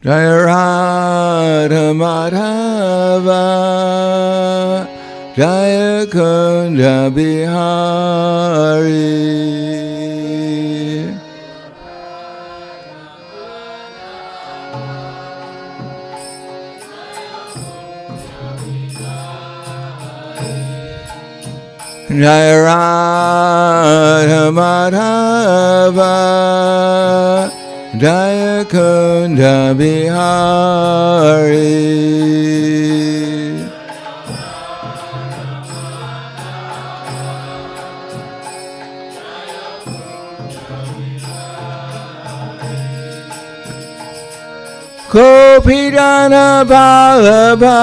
Jaya Radha Madhava Jaya Kunda Bihari Jaya Radha Madhava Jaya Kunda Bihari Kopidana Ballabha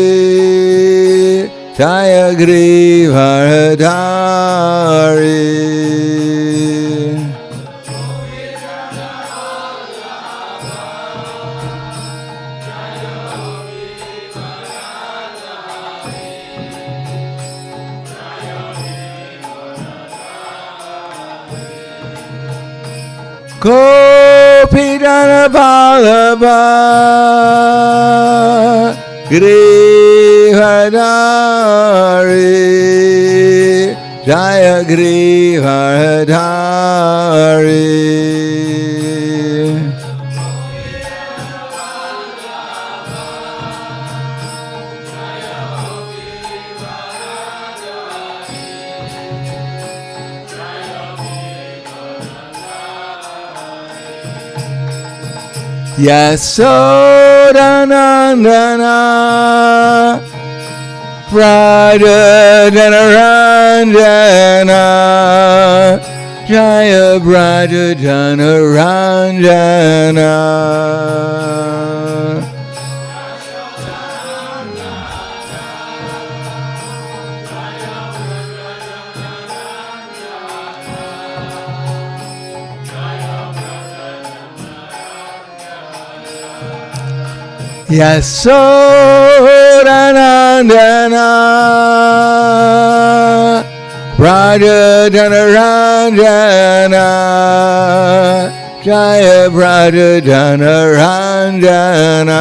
Grivadari Jaya Grivadari Kopidana Ballabha Grivadari Jaya Grivadari Yasodanandana Brajadhanaranjana Jaya Brajadhanaranjana Yasodanandana Brajadhanaranjana Jaya Brajadhanaranjana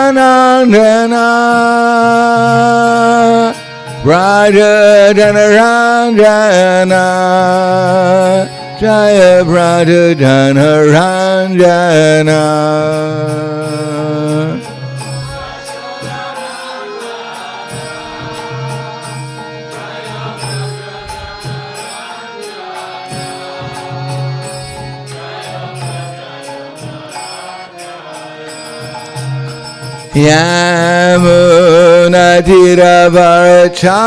Yasodanandana Brajadhanaranjana Jaya Brajadhanaranjana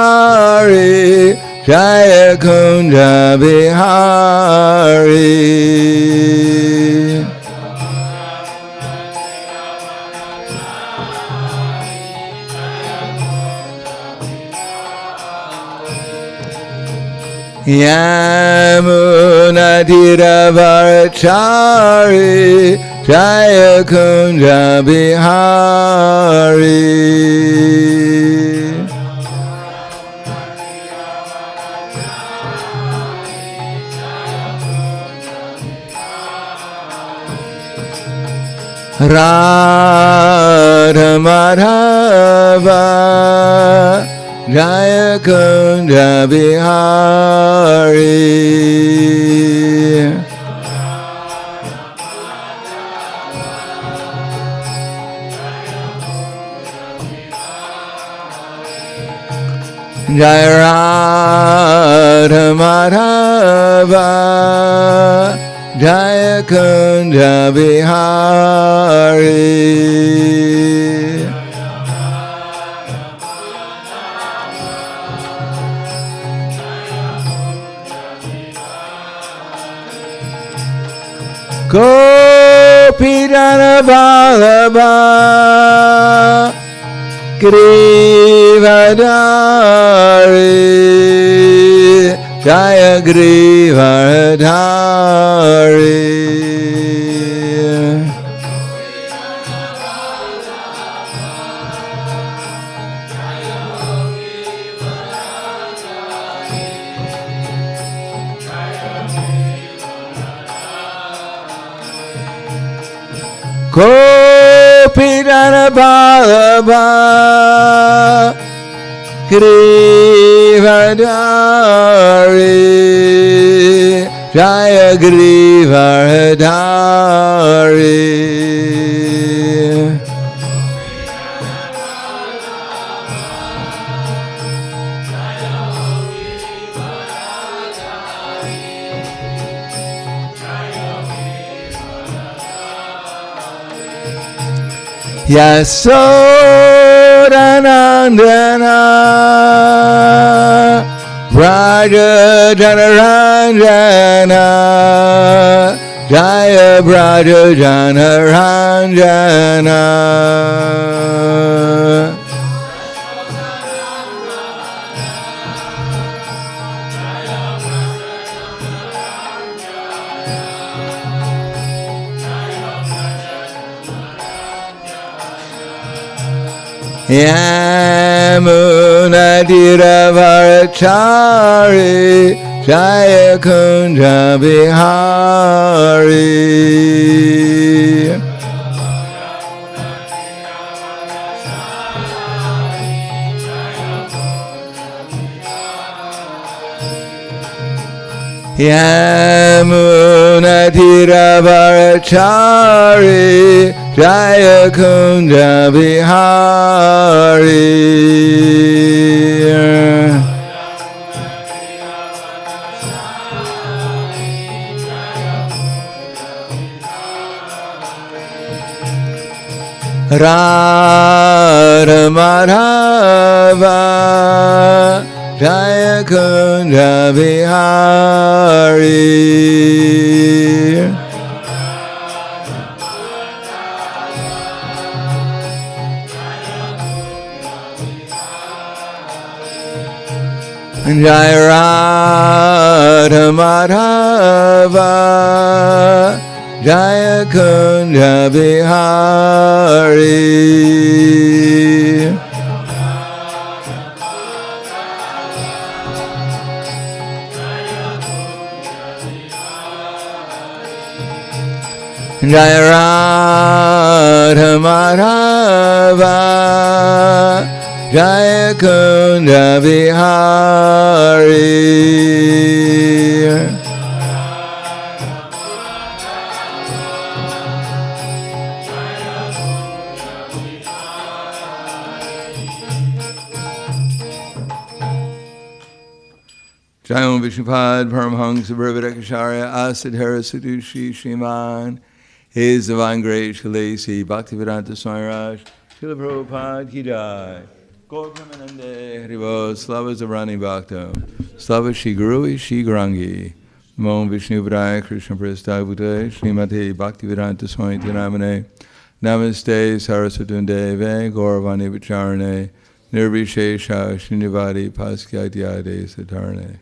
Yamunatiravarachari Jaya Kunda Bihari Yamunatiravarachari Jaya Kunda Bihari Radha Madhava Jaya Kunda Bihari Jaya Radha Madhava Jaya Kunda Bihari Gopidana Vallabha Grivadari, Jaya Grivadari. Gopidana Balaba Grivadari, Jaya Grivadari. Yasodanandana Braja Janaranjana Jaya Braja Janaranjana. Yamunadiravarachari Jaya Kunja Bihari. Yamunadiravarachari Jaya Kunja Bihari. Radha Madhava Jaya Kunja Bihari. Jai Radha Madhava Jaya Kunja Bihari. Jai Radha Madhava Jaya Kunja Bihari. Jayam Vishnupad Paramhansa Brahmadakacharya Asadhara Sadushi Shriman His Divine Grace Shalesi Bhaktivedanta Swami Raj Srila Prabhupada Ki Jai. Gaur Premanande Haribo Slava Zabrani Bhakta Slava Shri Guru Shri Garangi Namo Vishnu Padaya Krishna Prasthaya Srimate Bhaktivedanta Swami Tinamane Namaste Saraswati Deve Gauravani Vicharane Nirvishesha Srinivadi Paskyatyade Satarane.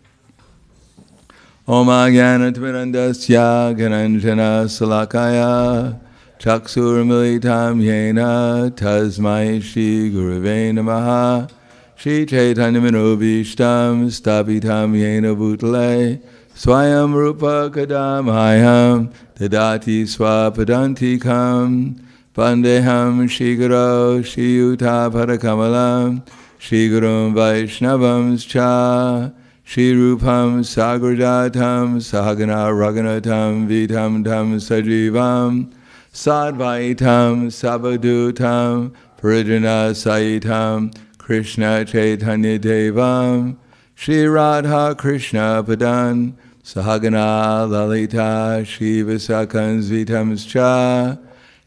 Om Jnana Timirandasya Gyananjana Salakaya Chaksur Militam Yena Tasmai Shri Gurave Namaha Shri Chaitanya Manobhishtam Stapitam Yena Bhutale Swayam Rupa Kadamahayam Tadati Swapadantikam Vandeham Shri Guru Shri Yuta Padakamalam Shri Gurum Vaishnavams Cha Shri Rupam Sagarjatam Sahagana Raghunatam Vitam Tam Sajivam Sadvaitam Sabadutam Parijana Saitam Krishna Chaitanya Devam Shri Radha Krishna Padan Sahagana Lalita Shri Visakans Vitams Cha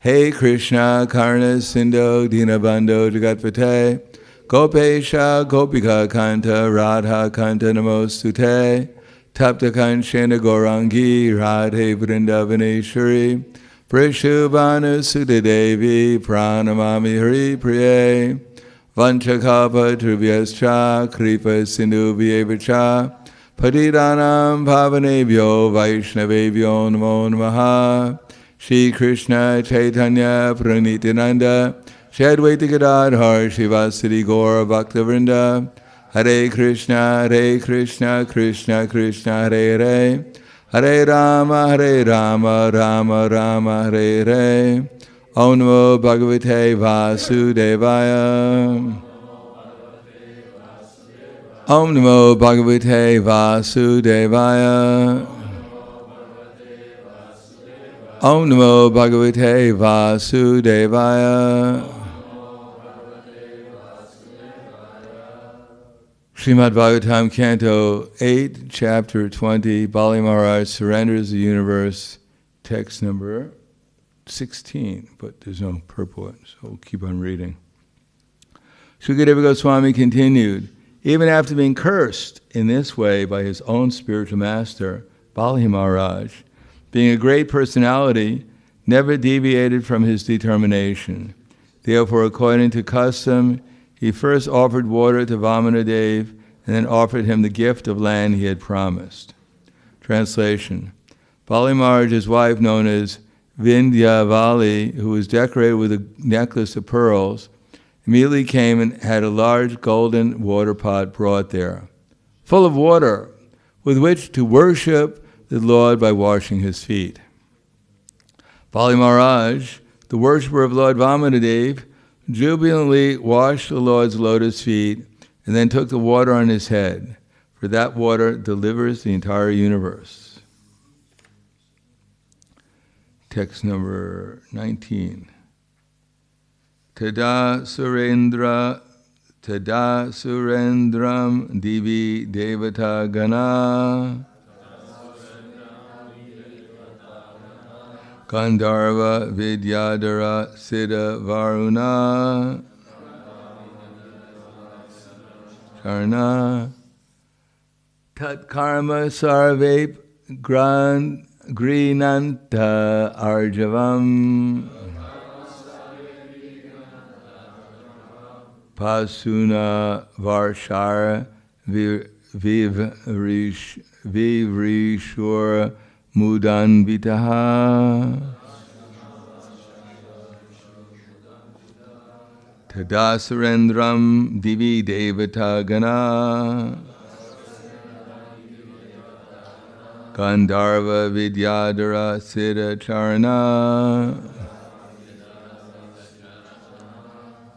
Hey Krishna Karna Sindho Dinabandho Jagatpate Gopesha Gopika Kanta Radha Kanta Namostute Tapta Kanchena Gaurangi Radhe Vrindavaneshwari Prishubhanu Sudadevi Pranamami Hari Priye Vanchakapa Trubhyascha Kripa Sindhubhyevacha Patidanam Bhavanebhyo Vaishnavebhyo Namo Namaha. Shri Krishna Chaitanya Pranityananda Shri Advaita Gadadhar Shivasati Gaura Bhaktavrinda. Hare Krishna, Krishna Krishna, Hare Hare, Hare Rama, Rama Rama, Hare Hare. Om Namo Bhagavate Vasudevaya. Om Namo Bhagavate Vasudevaya. Om Namo Bhagavate Vasudevaya. Srimad Bhagavatam, Canto 8, Chapter 20, Bali Maharaj surrenders the universe, text number 16, but there's no purport, so we'll keep on reading. Shukadeva Goswami continued, even after being cursed in this way by his own spiritual master, Bali Maharaj, being a great personality, never deviated from his determination. Therefore, according to custom, he first offered water to Vamanadev and then offered him the gift of land he had promised. Translation. Bali Maharaj's wife, known as Vindhyavali, who was decorated with a necklace of pearls, immediately came and had a large golden water pot brought there, full of water, with which to worship the Lord by washing his feet. Bali Maharaj, the worshipper of Lord Vamanadev, jubilantly washed the Lord's lotus feet and then took the water on his head, for that water delivers the entire universe. Text number 19. Tada surendram divi devata gana Gandharva Vidyadhara Siddha Varuna Charna Tat Karma Sarvep Grinanta Arjavam Pasuna Varshara Vivrishur Mudanvitaha Tadasurendram Divi Devata Gana Gandharva Vidyadhara Siddha Charana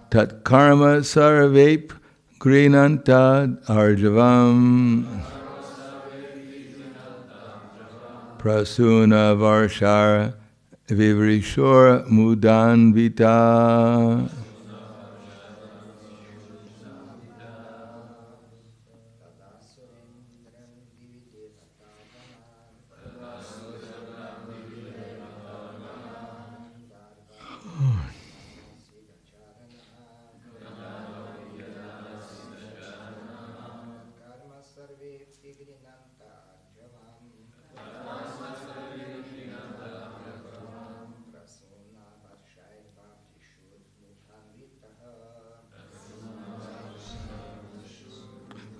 Tat Karma Sarvep Grinanta Arjavam Prasuna Varshara Vivrishur Mudanvita.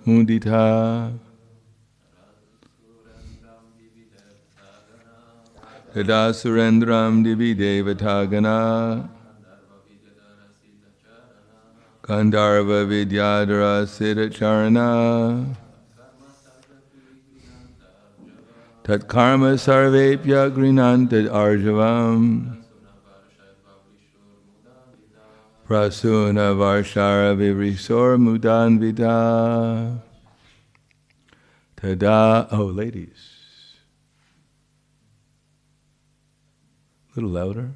Mudita Tada Surendram Divi Devatagana Gandharva Vidyadhara Siddha Charana Tat Karma Sarvepya Grinanta Arjavam Prasuna Varshara Vivrisor Mudanvita. Tada. Oh, ladies. A little louder.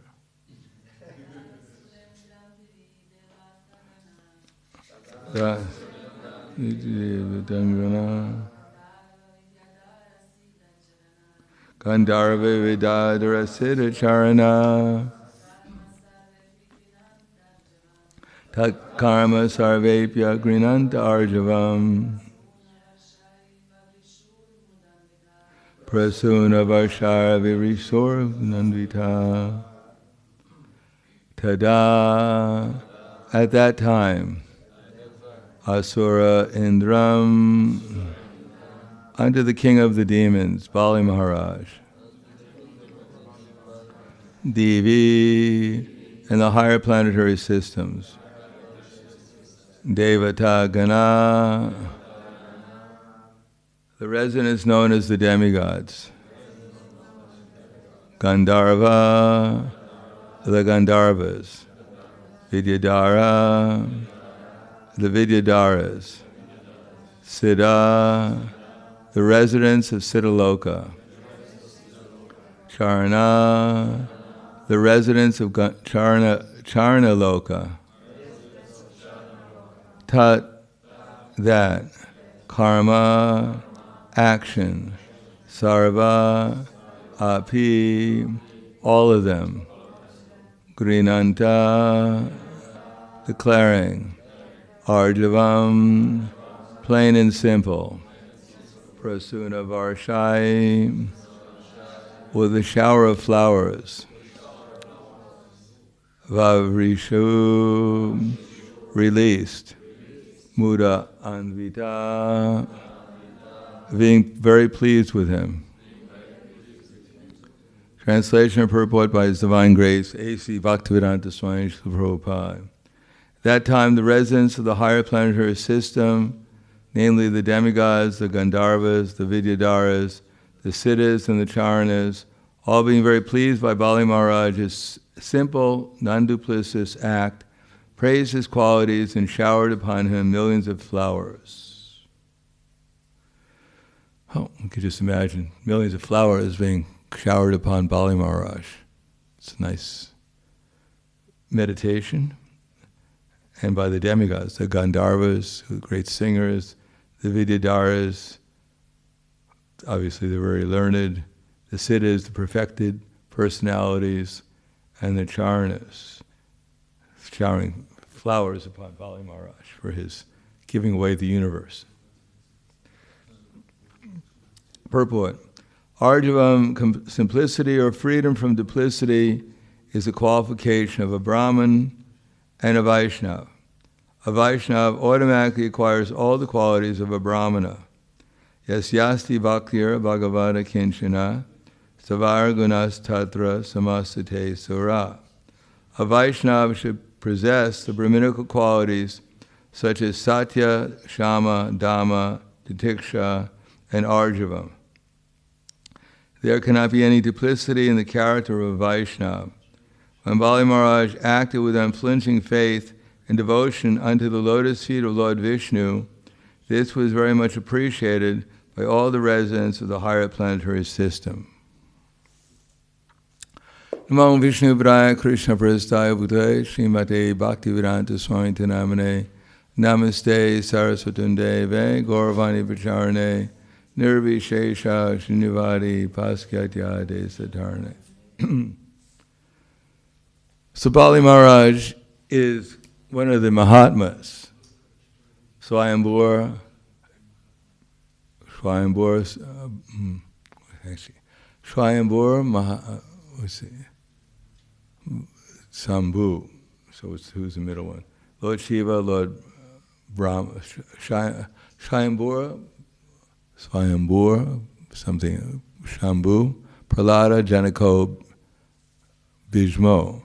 Gandharva Vidyadhara Siddha Charana Tat Karma Sarvepya Grinanta Arjavam Prasuna Varshara Virisor Nandvita. Tada. At that time, Asura Indram, unto the king of the demons, Bali Maharaj, Devi, and the higher planetary systems, Devata Gana, the residents known as the demigods, Gandharva, the Gandharvas, Vidyadhara, the Vidyadharas, Siddha, the residents of Siddhaloka, Charna, the residents of Charnaloka, Tat, that, Karma, action, Sarva, Api, all of them, Grinanta, declaring, Arjavam, plain and simple, Prasuna Varshai, with a shower of flowers, Vavrishu, released, Muda Anvita, being very pleased with him. Translation and purport by His Divine Grace, A.C. Bhaktivedanta Swami Srila Prabhupada. At that time, the residents of the higher planetary system, namely the demigods, the Gandharvas, the Vidyadharas, the Siddhas, and the Charanas, all being very pleased by Bali Maharaj's simple, non-duplicitous act, praised his qualities and showered upon him millions of flowers. Oh, you could just imagine millions of flowers being showered upon Bali Maharaj. It's a nice meditation. And by the demigods, the Gandharvas, the great singers, the Vidyadharas, obviously they're very learned, the Siddhas, the perfected personalities, and the Charanas, showering flowers upon Bali Maharaj for his giving away the universe. Purport. Arjavam, simplicity or freedom from duplicity, is a qualification of a Brahman and a Vaishnava. A Vaishnava automatically acquires all the qualities of a Brahmana. Yes, yasti bhaktir bhagavata kinchana, savar gunas tatra samasate sura. A Vaishnava should possess the Brahminical qualities such as satya, shama, dhamma, titiksha, and arjavam. There cannot be any duplicity in the character of a Vaishnava. When Bali Maharaj acted with unflinching faith and devotion unto the lotus feet of Lord Vishnu, this was very much appreciated by all the residents of the higher planetary system. Namo Vishnu Praya Krishna Prastaya Bhutaya Srimate Bhaktivedanta Swami Namane Namaste Saraswatunde Ve Gauravani Pacharane Nirvishesha Srinivadi Paskyatyade Satarne. So Bali Maharaj is one of the Mahatmas. Swayambhur, Sambhu. So who's the middle one? Lord Shiva, Lord Brahma, Swayambhur, something, Shambhu, Prahlada, Janako, Bhishmo.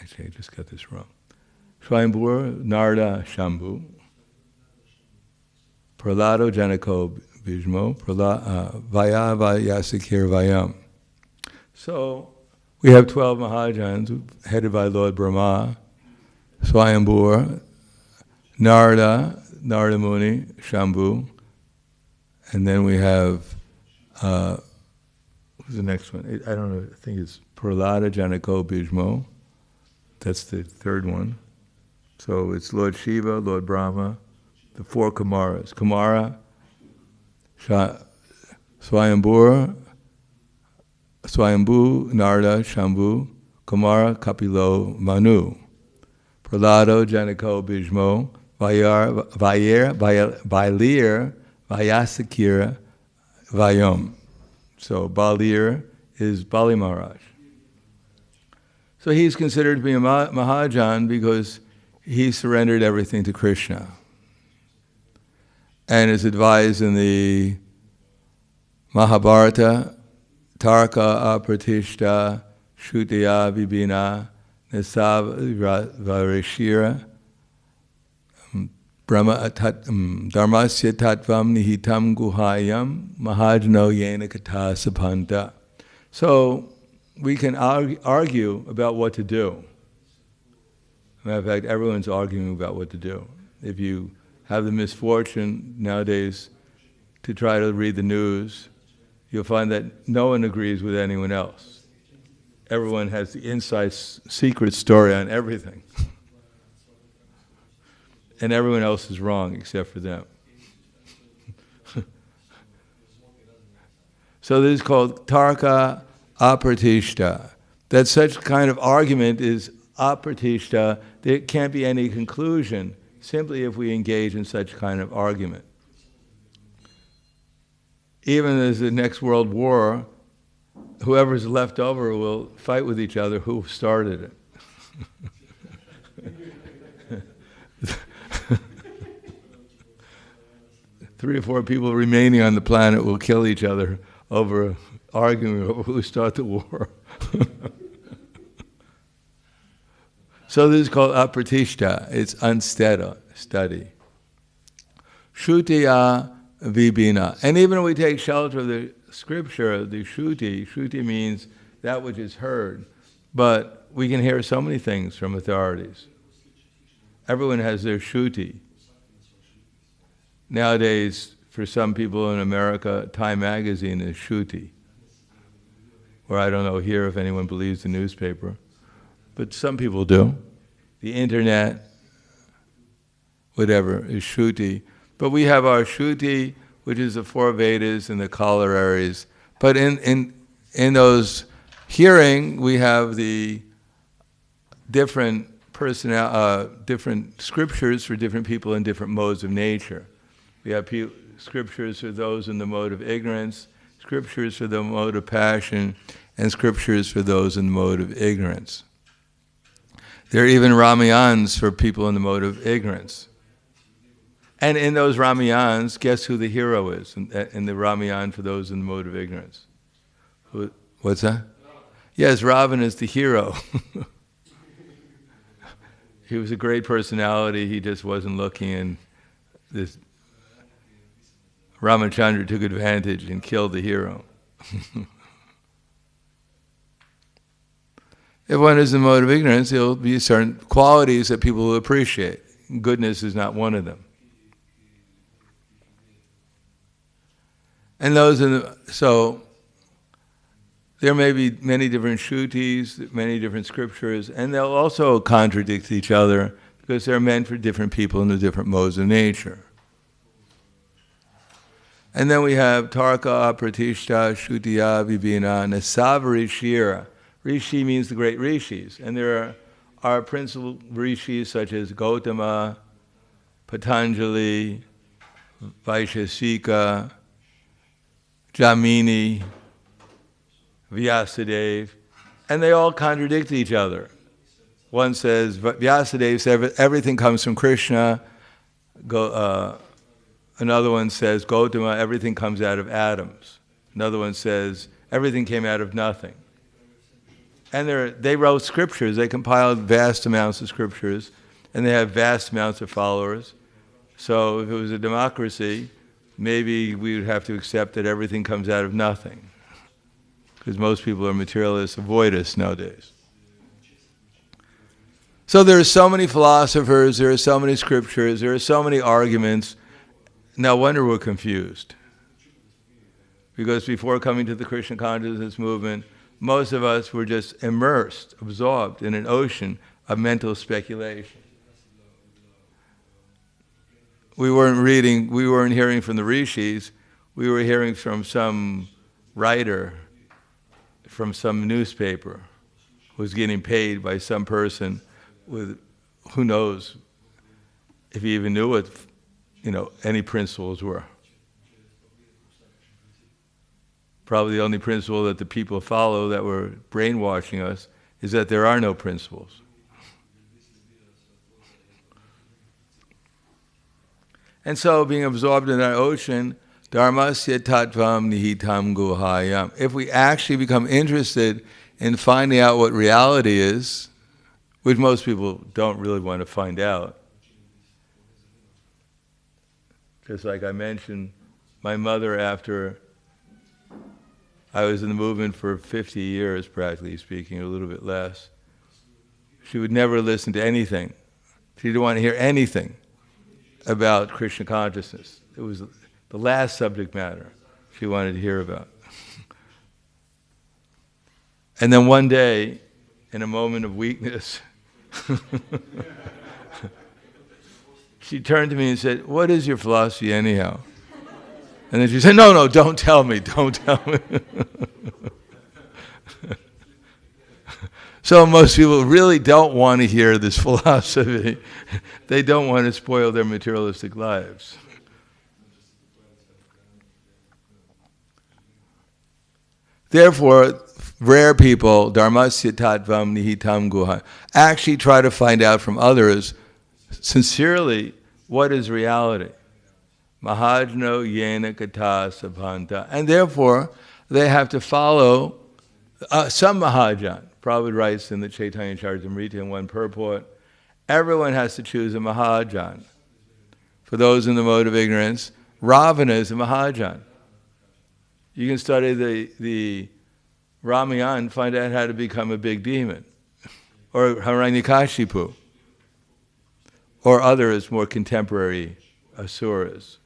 Actually, I just got this wrong. Swayambhur, Narada, Shambhu, Prahlada, Janako, Bhishmo, Vaya, Vayasakir, Vayam. So, we have 12 Mahajans headed by Lord Brahma, Swayambhur, Narada Muni, Shambhu, and then we have, who's the next one? I don't know, I think it's Prahlada, Janako, Bhishmo. That's the third one. So it's Lord Shiva, Lord Brahma, the four Kumaras. Kumara, Swayambhu, Narada, Shambhu, Kumara, Kapilo, Manu, Prahlada, Janako, Bhishmo, Valir, Vayasakira, Vayam. So Balir is Bali Maharaj. So he's considered to be a Mahajan because he surrendered everything to Krishna. And is advised in the Mahabharata, Tarka apratishta shutiya vibhina nisavarishira brahma dharmasya tattvam nihitam guhayam mahajno yena kata sapanta. So we can argue about what to do. Matter of fact, everyone's arguing about what to do. If you have the misfortune nowadays to try to read the news, you'll find that no one agrees with anyone else. Everyone has the inside secret story on everything. And everyone else is wrong except for them. So this is called tarka apratishta. That such kind of argument is apratishta. There can't be any conclusion simply if we engage in such kind of argument. Even as the next world war, whoever's left over will fight with each other who started it. 3 or 4 people remaining on the planet will kill each other over arguing over who started the war. So this is called apratishta. It's unsteady. Shrutiya vibhina. And even when we take shelter of the scripture, the shruti means that which is heard. But we can hear so many things from authorities. Everyone has their shruti. Nowadays, for some people in America, Time magazine is shruti. Or I don't know here if anyone believes the newspaper. But some people do. The internet, whatever, is shruti. But we have our shruti, which is the 4 Vedas and the corollaries. But in those hearing, we have the different different scriptures for different people in different modes of nature. We have scriptures for those in the mode of ignorance, scriptures for the mode of passion, and scriptures for those in the mode of ignorance. There are even Ramayans for people in the mode of ignorance. And in those Ramayans, guess who the hero is in the Ramayan for those in the mode of ignorance? What's that? Yes, Ravana is the hero. He was a great personality, he just wasn't looking, and this Ramachandra took advantage and killed the hero. If one is in the mode of ignorance, there will be certain qualities that people will appreciate. Goodness is not one of them. And so there may be many different shrutis, many different scriptures, and they'll also contradict each other because they're meant for different people in the different modes of nature. And then we have tarka apratishta shrutiya vibhina nasavarishira. Rishi means the great rishis, and there are principal rishis such as Gautama, Patanjali, Vaishesika, Jamini, Vyasadeva, and they all contradict each other. One says, Vyasadeva says everything comes from Krishna. Another one says, Gautama, everything comes out of atoms. Another one says, everything came out of nothing. And they wrote scriptures. They compiled vast amounts of scriptures, and they have vast amounts of followers. So if it was a democracy, maybe we would have to accept that everything comes out of nothing, because most people are materialists, avoidists nowadays. So there are so many philosophers, there are so many scriptures, there are so many arguments. No wonder we're confused. Because before coming to the Krishna consciousness movement, most of us were just immersed, absorbed in an ocean of mental speculation. We weren't hearing from the rishis, we were hearing from some writer, from some newspaper, who was getting paid by some person with, who knows if he even knew what, any principles were. Probably the only principle that the people follow that were brainwashing us is that there are no principles. And so being absorbed in that ocean, dharmasya tattvam nihitam guhayam. If we actually become interested in finding out what reality is, which most people don't really want to find out, just like I mentioned, my mother, after I was in the movement for 50 years, practically speaking, a little bit less, she would never listen to anything. She didn't want to hear anything about Krishna consciousness. It was the last subject matter she wanted to hear about. And then one day, in a moment of weakness, she turned to me and said, "What is your philosophy anyhow?" And then she said, no, don't tell me, don't tell me. So most people really don't want to hear this philosophy. They don't want to spoil their materialistic lives. Therefore, rare people, dharmasya tattvam nihitam guha, actually try to find out from others sincerely what is reality. Mahajno yena kata sabhanta. And therefore, they have to follow some Mahajan. Prabhupada writes in the Chaitanya Charitamrita in one purport, everyone has to choose a Mahajan. For those in the mode of ignorance, Ravana is a Mahajan. You can study the Ramayana and find out how to become a big demon. Or Hiranyakashipu. Or others more contemporary asuras.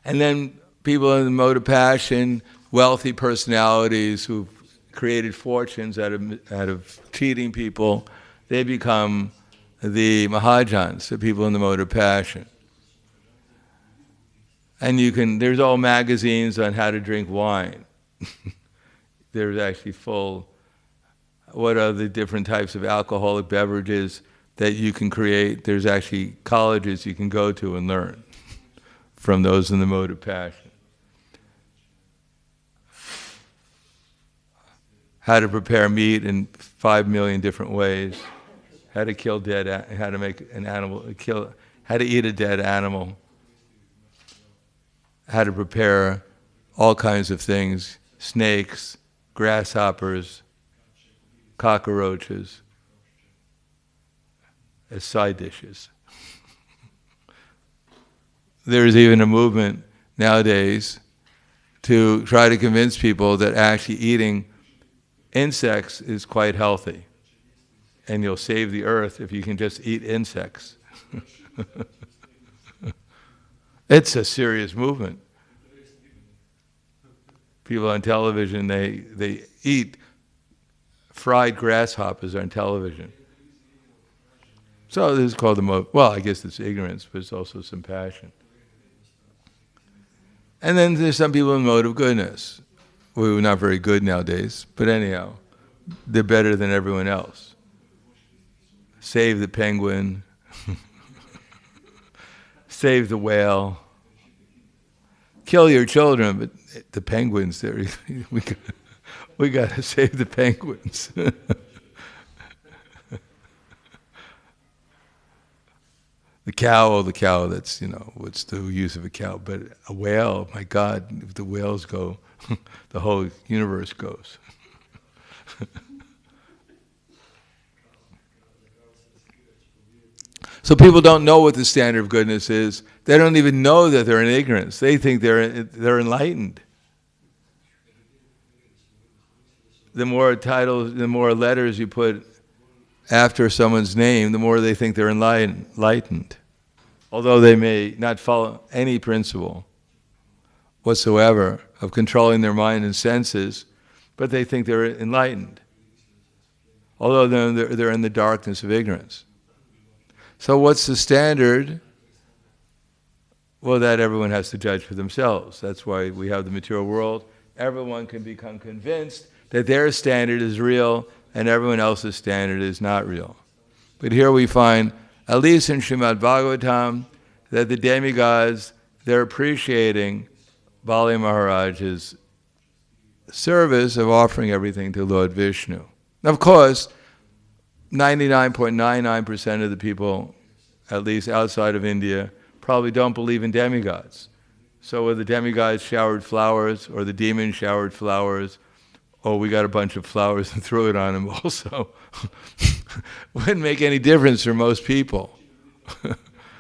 And then people in the mode of passion, wealthy personalities who've created fortunes out of cheating people, they become the Mahajans, the people in the mode of passion. And there's all magazines on how to drink wine. There's actually what are the different types of alcoholic beverages that you can create. There's actually colleges you can go to and learn from those in the mode of passion. How to prepare meat in 5 million different ways. How to kill how to make an animal, how to eat a dead animal. How to prepare all kinds of things, snakes, grasshoppers, cockroaches, as side dishes. There's even a movement nowadays to try to convince people that actually eating insects is quite healthy. And you'll save the earth if you can just eat insects. It's a serious movement. People on television, they eat fried grasshoppers on television. So this is called I guess it's ignorance, but it's also some passion. And then there's some people in the mode of goodness. We're not very good nowadays, but anyhow, they're better than everyone else. Save the penguin, save the whale, kill your children, but the penguins, we got to save the penguins. The cow, that's, what's the use of a cow? But a whale, my God, if the whales go, the whole universe goes. So people don't know what the standard of goodness is. They don't even know that they're in ignorance. They think they're enlightened. The more titles, the more letters you put after someone's name, the more they think they're enlightened. Although they may not follow any principle whatsoever of controlling their mind and senses, but they think they're enlightened. Although they're in the darkness of ignorance. So what's the standard? Well, that everyone has to judge for themselves. That's why we have the material world. Everyone can become convinced that their standard is real and everyone else's standard is not real. But here we find, at least in Srimad Bhagavatam, that the demigods, they're appreciating Bali Maharaj's service of offering everything to Lord Vishnu. Of course, 99.99% of the people at least outside of India, probably don't believe in demigods. So whether the demigods showered flowers or the demons showered flowers, or we got a bunch of flowers and threw it on them also, wouldn't make any difference for most people.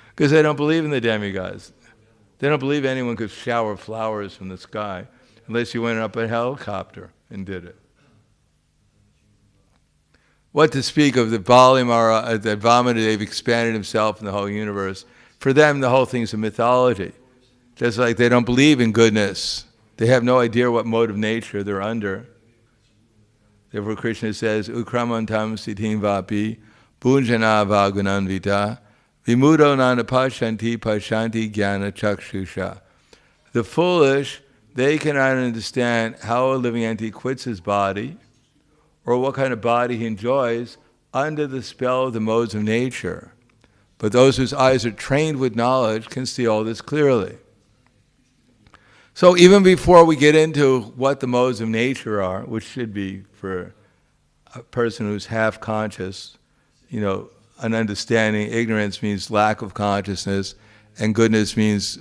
Because they don't believe in the demigods. They don't believe anyone could shower flowers from the sky unless you went up a helicopter and did it. What to speak of the Bali Maharaj, that Vamadev expanded himself in the whole universe. For them, the whole thing's a mythology. Just like they don't believe in goodness. They have no idea what mode of nature they're under. Therefore Krishna says, Ukramantam siddhim vapi, bunjana vagunanvita, vimudo nanapashanti pashanti jnana chakshusha. The foolish, they cannot understand how a living entity quits his body, or what kind of body he enjoys under the spell of the modes of nature. But those whose eyes are trained with knowledge can see all this clearly. So even before we get into what the modes of nature are, which should be for a person who's half conscious, an understanding, ignorance means lack of consciousness, and goodness means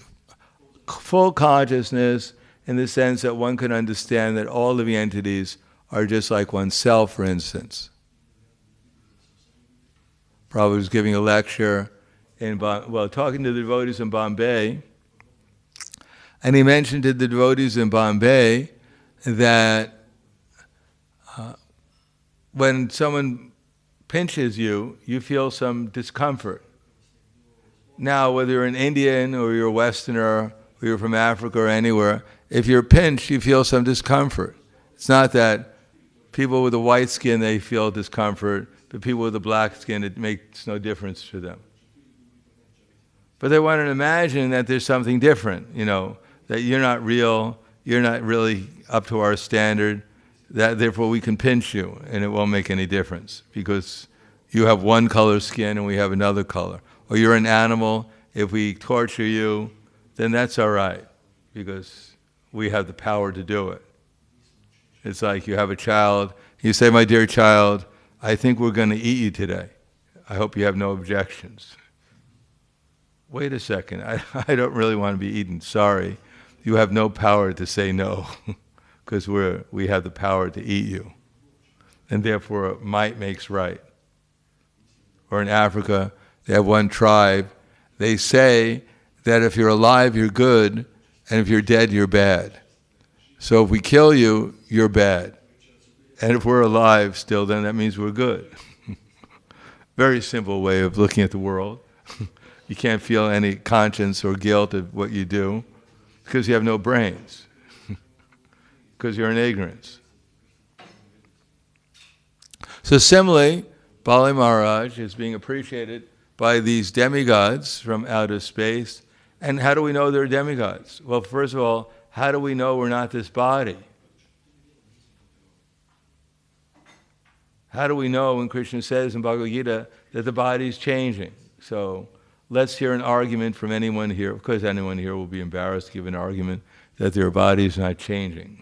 full consciousness in the sense that one can understand that all living entities are just like oneself, for instance. Prabhupada was giving a lecture talking to the devotees in Bombay, and he mentioned to the devotees in Bombay that when someone pinches you, you feel some discomfort. Now, whether you're an Indian or you're a Westerner or you're from Africa or anywhere, if you're pinched, you feel some discomfort. It's not that people with a white skin, they feel discomfort, but people with a black skin, it makes no difference to them. But they want to imagine that there's something different, that you're not real, you're not really up to our standard, that therefore we can pinch you and it won't make any difference because you have one color skin and we have another color. Or you're an animal, if we torture you, then that's all right because we have the power to do it. It's like you have a child, you say, my dear child, I think we're going to eat you today. I hope you have no objections. Wait a second, I don't really want to be eaten, sorry. You have no power to say no, because we have the power to eat you. And therefore, might makes right. Or in Africa, they have one tribe, they say that if you're alive, you're good, and if you're dead, you're bad. So if we kill you, you're bad. And if we're alive still, then that means we're good. Very simple way of looking at the world. You can't feel any conscience or guilt of what you do because you have no brains, because you're in ignorance. So similarly, Bali Maharaj is being appreciated by these demigods from outer space. And how do we know they're demigods? Well, first of all, how do we know we're not this body? How do we know when Krishna says in Bhagavad Gita that the body is changing? So let's hear an argument from anyone here. Of course, anyone here will be embarrassed to give an argument that their body is not changing.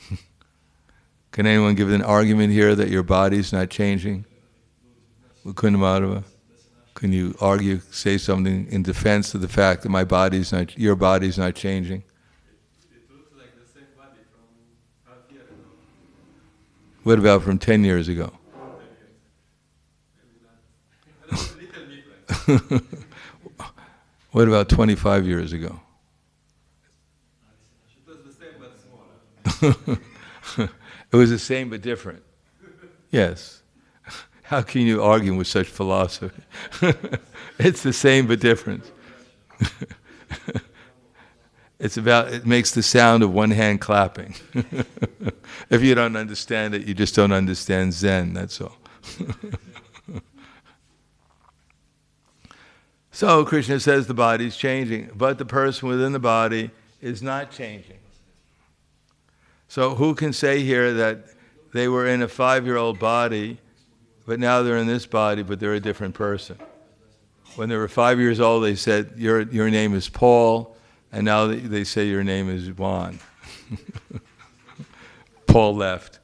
Can anyone give an argument here that your body is not changing? Mukunda Madhava, can you argue, say something in defense of the fact that your body is not changing? It looks like the same body from half year ago. What about from 10 years ago? What about 25 years ago? It was the same but smaller. It was the same but different. Yes. How can you argue with such philosophy? It's the same but different. It makes the sound of one hand clapping. If you don't understand it, you just don't understand Zen, that's all. So Krishna says the body's changing, but the person within the body is not changing. So who can say here that they were in a 5-year-old body, but now they're in this body, but they're a different person? When they were 5 years old, they said, your name is Paul, and now they say your name is Juan. Paul left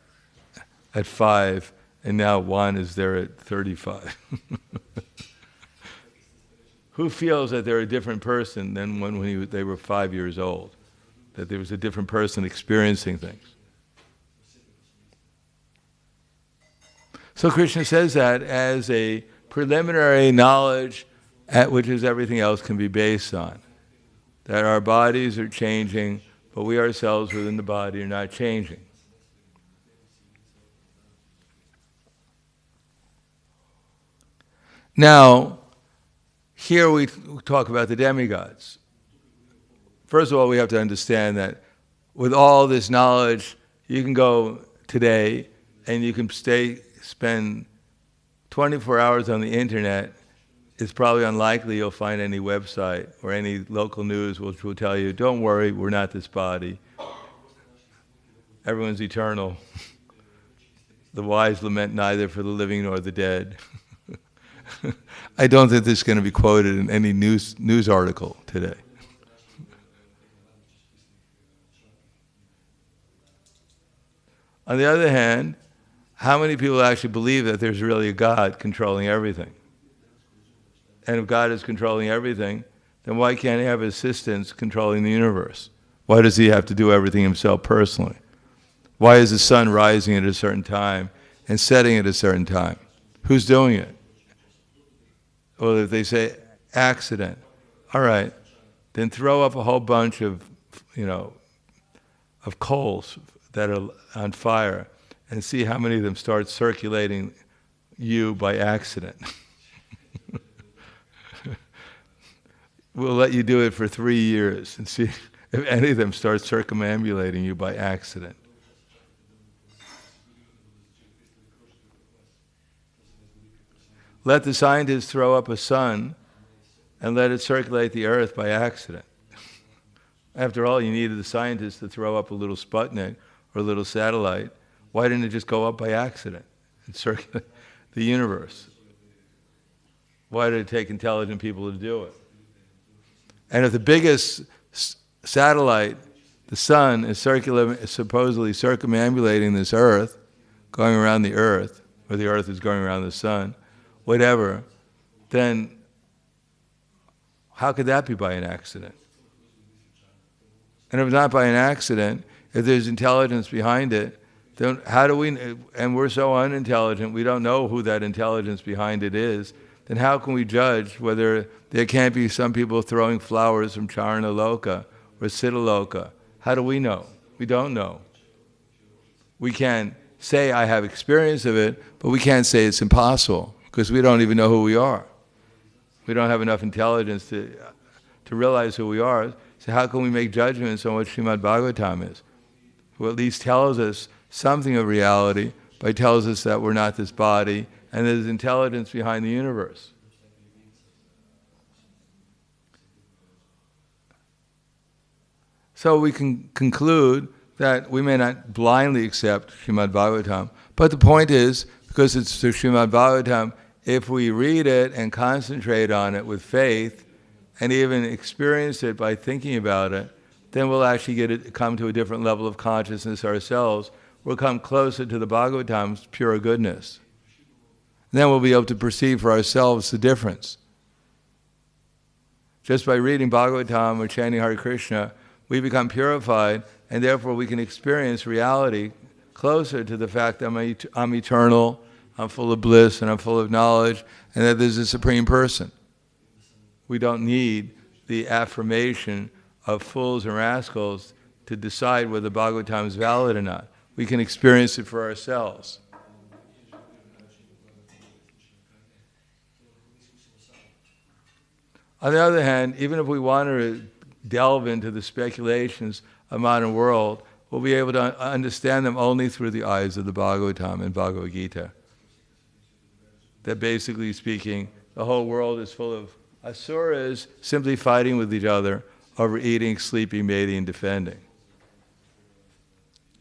at 5, and now Juan is there at 35. Who feels that they're a different person than when they were 5 years old? That there was a different person experiencing things. So Krishna says that as a preliminary knowledge at which is everything else can be based on. That our bodies are changing, but we ourselves within the body are not changing. Now, here we talk about the demigods. First of all, we have to understand that with all this knowledge, you can go today and you can spend 24 hours on the internet. It's probably unlikely you'll find any website or any local news which will tell you, don't worry, we're not this body. Everyone's eternal. The wise lament neither for the living nor the dead. I don't think this is going to be quoted in any news article today. On the other hand, how many people actually believe that there's really a God controlling everything? And if God is controlling everything, then why can't he have assistants controlling the universe? Why does he have to do everything himself personally? Why is the sun rising at a certain time and setting at a certain time? Who's doing it? Well, if they say accident, all right, then throw up a whole bunch of coals that are on fire and see how many of them start circulating you by accident. We'll let you do it for 3 years and see if any of them start circumambulating you by accident. Let the scientists throw up a sun and let it circulate the earth by accident. After all, you needed the scientists to throw up a little Sputnik or a little satellite. Why didn't it just go up by accident and circulate the universe? Why did it take intelligent people to do it? And if the biggest satellite, the sun, is supposedly circumambulating this earth, going around the earth, or the earth is going around the sun, whatever, then how could that be by an accident? And if it's not by an accident, if there's intelligence behind it, then how do we, and we're so unintelligent, we don't know who that intelligence behind it is, then how can we judge whether there can't be some people throwing flowers from Charana Loka or Siddha Loka? How do we know? We don't know. We can say, I have experience of it, but we can't say it's impossible, because we don't even know who we are. We don't have enough intelligence to realize who we are. So how can we make judgments on what Srimad Bhagavatam is? Who at least tells us something of reality, but tells us that we're not this body, and there's intelligence behind the universe. So we can conclude that we may not blindly accept Srimad Bhagavatam, but the point is, because it's the Srimad Bhagavatam, if we read it and concentrate on it with faith, and even experience it by thinking about it, then we'll actually come to a different level of consciousness ourselves. We'll come closer to the Bhagavatam's pure goodness. And then we'll be able to perceive for ourselves the difference. Just by reading Bhagavatam or chanting Hare Krishna, we become purified, and therefore we can experience reality closer to the fact that I'm eternal, I'm full of bliss, and I'm full of knowledge, and that there's a Supreme Person. We don't need the affirmation of fools and rascals to decide whether Bhagavatam is valid or not. We can experience it for ourselves. On the other hand, even if we want to delve into the speculations of modern world, we'll be able to understand them only through the eyes of the Bhagavatam and Bhagavad Gita. That basically speaking, the whole world is full of asuras simply fighting with each other over eating, sleeping, mating, and defending,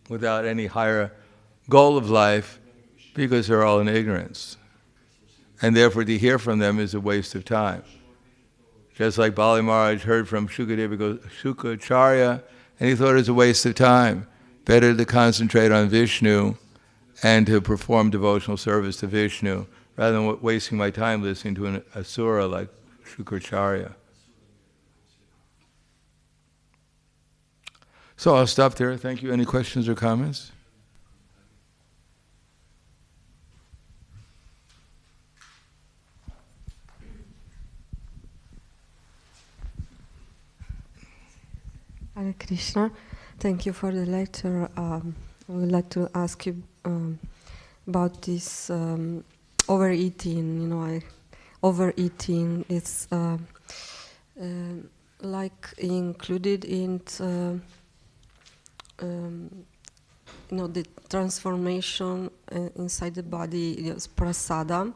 without any higher goal of life, because they're all in ignorance. And therefore to hear from them is a waste of time. Just like Bali Maharaj heard from Shukacharya, and he thought it was a waste of time. Better to concentrate on Vishnu and to perform devotional service to Vishnu, rather than wasting my time listening to an asura like Shukracharya. So I'll stop there. Thank you. Any questions or comments? Hare Krishna, thank you for the lecture. I would like to ask you about this overeating. You know, overeating is like included in the transformation inside the body. Yes, prasadam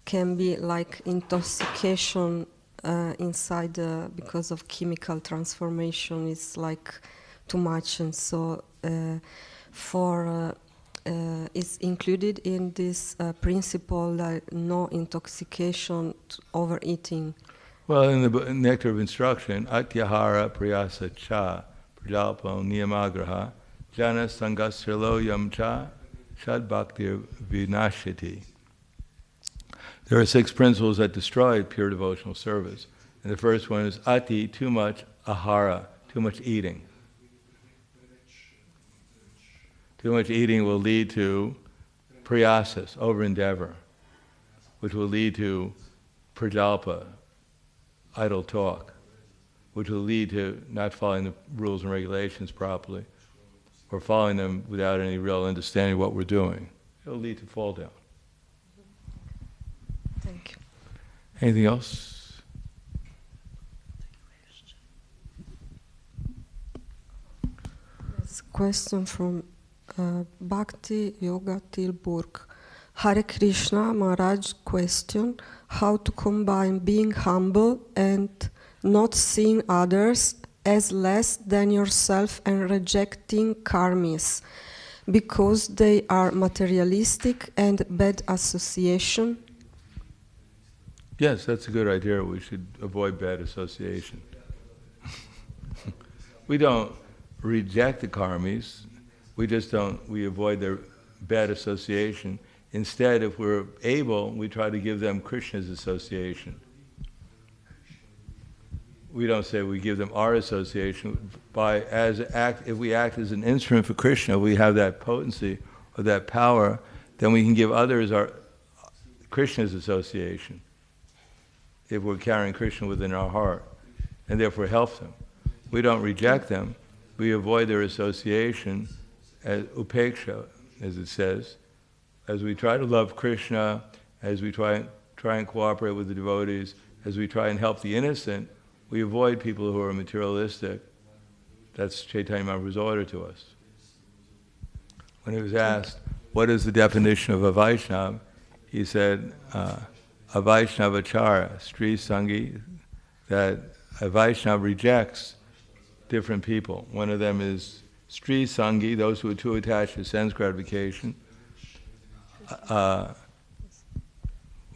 can be like intoxication. Inside because of chemical transformation is like too much, and so it's included in this principle that no intoxication, overeating. Well, in the Nectar of Instruction, atyahara priyasa cha prajalpo niyamagraha jana sangasrilo yam cha shad bhaktir vinashiti. There are 6 principles that destroy pure devotional service. And the first one is ati, too much, ahara, too much eating. Too much eating will lead to priyasas, over-endeavor, which will lead to prajalpa, idle talk, which will lead to not following the rules and regulations properly, or following them without any real understanding of what we're doing. It'll lead to fall down. Thank you. Anything else? Yes, question from bhakti-yoga Tilburg. Hare Krishna, Maharaj question, how to combine being humble and not seeing others as less than yourself and rejecting karmis because they are materialistic and bad association? Yes, that's a good idea. We should avoid bad association. We don't reject the karmis. We avoid their bad association. Instead, if we're able, we try to give them Krishna's association. We don't say we give them our association. If we act as an instrument for Krishna, we have that potency or that power, then we can give others our Krishna's association. If we're carrying Krishna within our heart, and therefore help them. We don't reject them, we avoid their association as upeksha, as it says, as we try to love Krishna, as we try and cooperate with the devotees, as we try and help the innocent, we avoid people who are materialistic. That's Chaitanya Mahaprabhu's order to us. When he was asked, what is the definition of a Vaishnava? He said, a Vaishnavachara, Sri Sangi, that a Vaishnava rejects different people. One of them is Sri Sangi, those who are too attached to sense gratification. How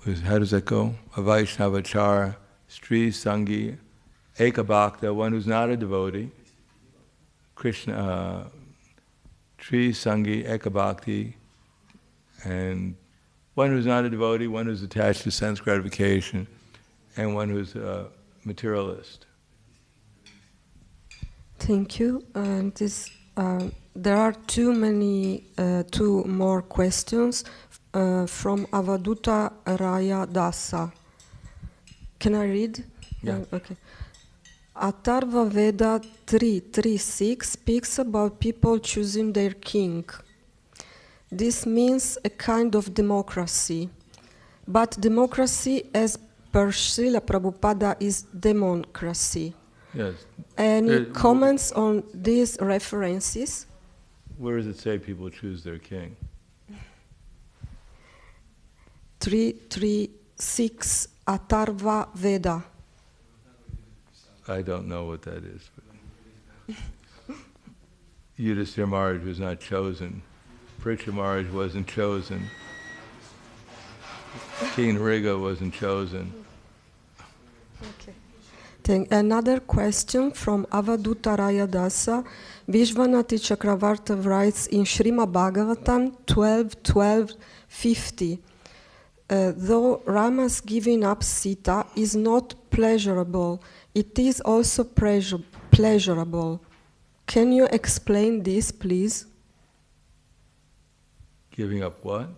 does that go? A Vaishnavachara, Sri Sangi, Ekabhakta, one who's not a devotee. Krishna, Sri Sangi, Ekabhakti, and one who's not a devotee, one who's attached to sense gratification, and one who's a materialist. Thank you. There are two more questions from Avaduta Raya Dasa. Can I read? Yeah. Okay. Atharva Veda 3.3.6 speaks about people choosing their king. This means a kind of democracy. But democracy, as per Srila Prabhupada, is democracy. Yes. Any comments on these references? Where does it say people choose their king? 3.3.6 Atharva Veda. I don't know what that is. Yudhisthira Maharaj was not chosen. Parikshit Maharaj wasn't chosen. King Riga wasn't chosen. Okay. Another question from Avaduta Raya Dasa. Vishwanati Chakravarta writes in Srimad Bhagavatam 12.12.50. though Rama's giving up Sita is not pleasurable, it is also pleasurable. Can you explain this, please? Giving up what?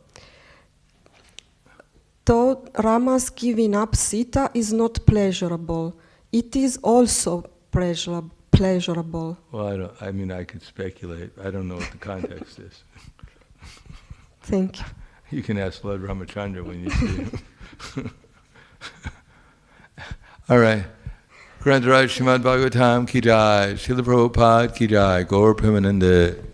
Though Rama's giving up Sita is not pleasurable, it is also pleasurable. Well, I could speculate. I don't know what the context is. Thank you. You can ask Lord Ramachandra when you see him. All right. Grantaraj Srimad Bhagavatam ki jai, Srila Prabhupada ki jai, Gaur Premanande.